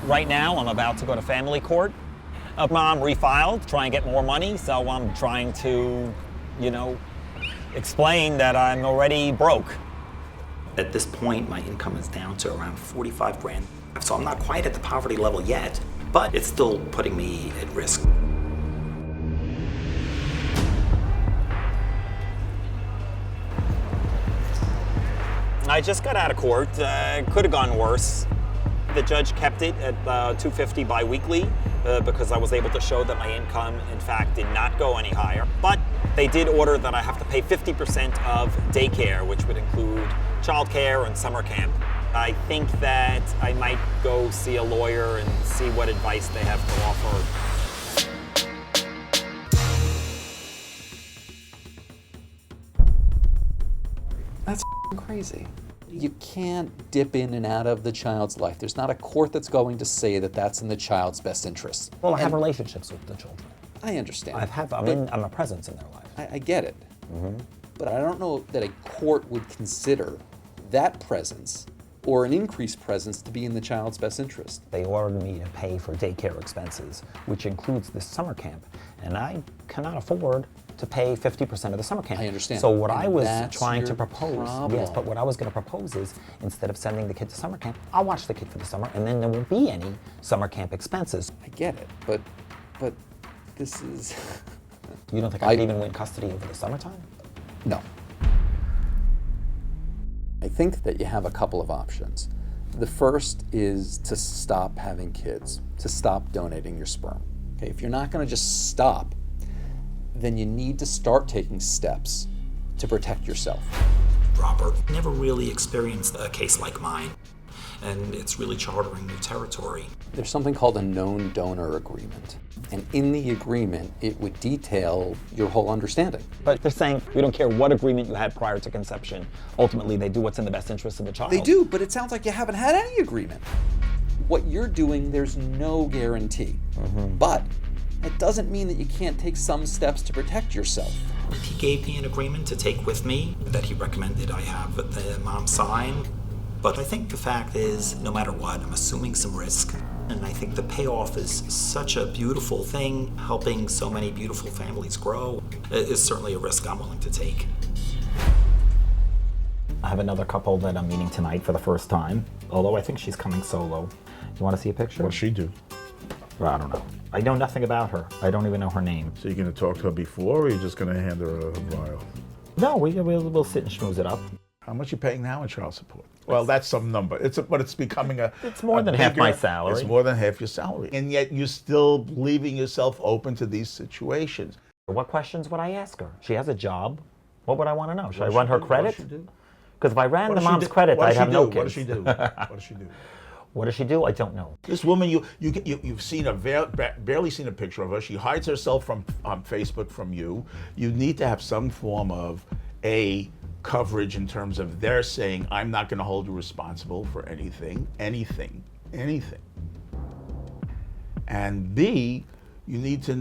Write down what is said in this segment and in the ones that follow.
Right now, I'm about to go to family court. Mom refiled, try and get more money, so I'm trying to, explain that I'm already broke. At this point, my income is down to around 45 grand. So I'm not quite at the poverty level yet, but it's still putting me at risk. I just got out of court. Could have gone worse. The judge kept it at $250 biweekly because I was able to show that my income, in fact, did not go any higher. But they did order that I have to pay 50% of daycare, which would include childcare and summer camp. I think that I might go see a lawyer and see what advice they have to offer. That's crazy. You can't dip in and out of the child's life. There's not a court that's going to say that that's in the child's best interest. Well, I have relationships with the children. I understand. I'm a presence in their life. I get it. Mm-hmm. But I don't know that a court would consider that presence or an increased presence to be in the child's best interest. They ordered me to pay for daycare expenses, which includes the summer camp, and I cannot afford to pay 50% of the summer camp. I understand. So what And I was that's trying to your propose, problem. yes, but what I was going to propose is instead of sending the kid to summer camp, I'll watch the kid for the summer, and then there won't be any summer camp expenses. I get it, but this is... You don't think I could even win custody over the summertime? No. I think that you have a couple of options. The first is to stop having kids, to stop donating your sperm. Okay, if you're not going to just stop, then you need to start taking steps to protect yourself. Robert never really experienced a case like mine, and it's really chartering new territory. There's something called a known donor agreement. And in the agreement, it would detail your whole understanding. But they're saying we don't care what agreement you had prior to conception. Ultimately, they do what's in the best interest of the child. They do, but it sounds like you haven't had any agreement. What you're doing, there's no guarantee. Mm-hmm. But it doesn't mean that you can't take some steps to protect yourself. He gave me an agreement to take with me that he recommended I have the mom sign. But I think the fact is, no matter what, I'm assuming some risk. And I think the payoff is such a beautiful thing, helping so many beautiful families grow. It is certainly a risk I'm willing to take. I have another couple that I'm meeting tonight for the first time, although I think she's coming solo. You want to see a picture? What does she do? Well, I don't know. I know nothing about her. I don't even know her name. So you're going to talk to her before, or you're just going to hand her a vial? No, we'll sit and schmooze it up. How much are you paying now in child support? Well, that's some number. But it's becoming It's more than half my salary. It's more than half your salary. And yet you're still leaving yourself open to these situations. What questions would I ask her? She has a job. What would I want to know? Should I run her credit? Because if I ran the mom's credit, I'd have no kids. What does she do? What does she do? What does she do? I don't know. This woman, you've seen barely seen a picture of her. She hides herself from Facebook from you. You need to have some form of coverage in terms of they're saying, I'm not going to hold you responsible for anything. And B, you need to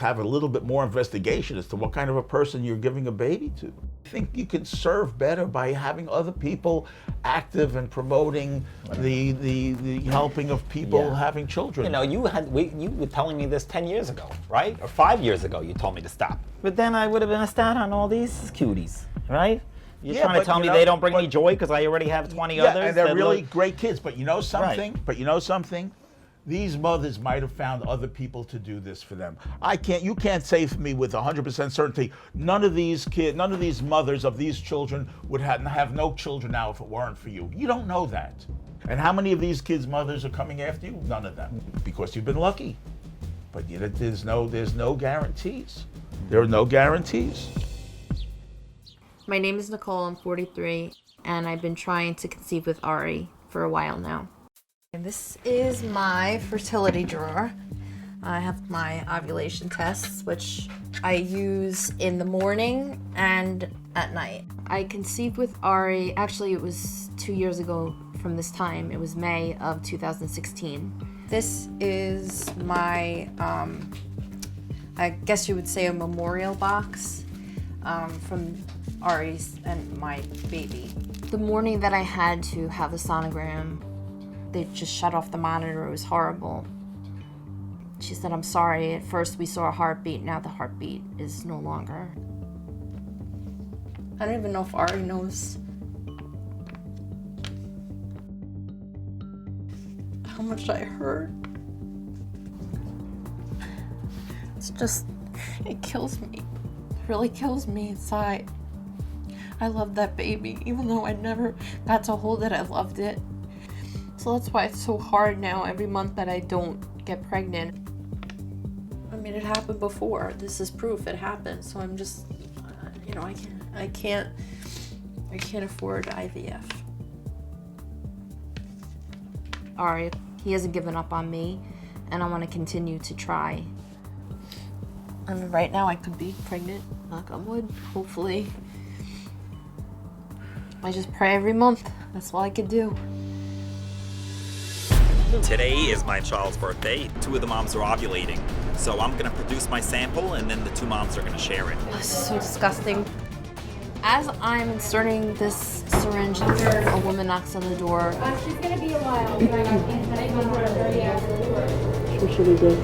have a little bit more investigation as to what kind of a person you're giving a baby to. I think you can serve better by having other people active and promoting the helping of people having children. You know, you were telling me this 10 years ago, right? Or 5 years ago, you told me to stop. But then I would have missed out on all these cuties, right? You're trying to tell me they don't bring me joy because I already have 20 others? Yeah, and they're really great kids. But you know something? Right. These mothers might have found other people to do this for them. You can't say for me with 100% certainty, none of these mothers of these children would have no children now if it weren't for you. You don't know that. And how many of these kids' mothers are coming after you? None of them, because you've been lucky. But yet there's no guarantees. There are no guarantees. My name is Nicole, I'm 43, and I've been trying to conceive with Ari for a while now. And this is my fertility drawer. I have my ovulation tests, which I use in the morning and at night. I conceived with Ari, actually it was 2 years ago from this time. It was May of 2016. This is my, I guess you would say a memorial box from Ari's and my baby. The morning that I had to have the sonogram, They just shut off the monitor. It was horrible. She said, I'm sorry. At first we saw a heartbeat. Now the heartbeat is no longer. I don't even know if Ari knows how much I hurt. It's just, it kills me. It really kills me inside. I love that baby. Even though I never got to hold it, I loved it. So that's why it's so hard now every month that I don't get pregnant. I mean, it happened before. This is proof it happened. So I'm just, you know, I can't afford IVF. Ari, he hasn't given up on me, and I want to continue to try. I mean, right now I could be pregnant, knock on wood, hopefully. I just pray every month. That's all I could do. Today is my child's birthday. 2 of the moms are ovulating. So I'm gonna produce my sample and then the 2 moms are gonna share it. This is so disgusting. As I'm inserting this syringe, a woman knocks on the door. She's gonna be a while. What should we do?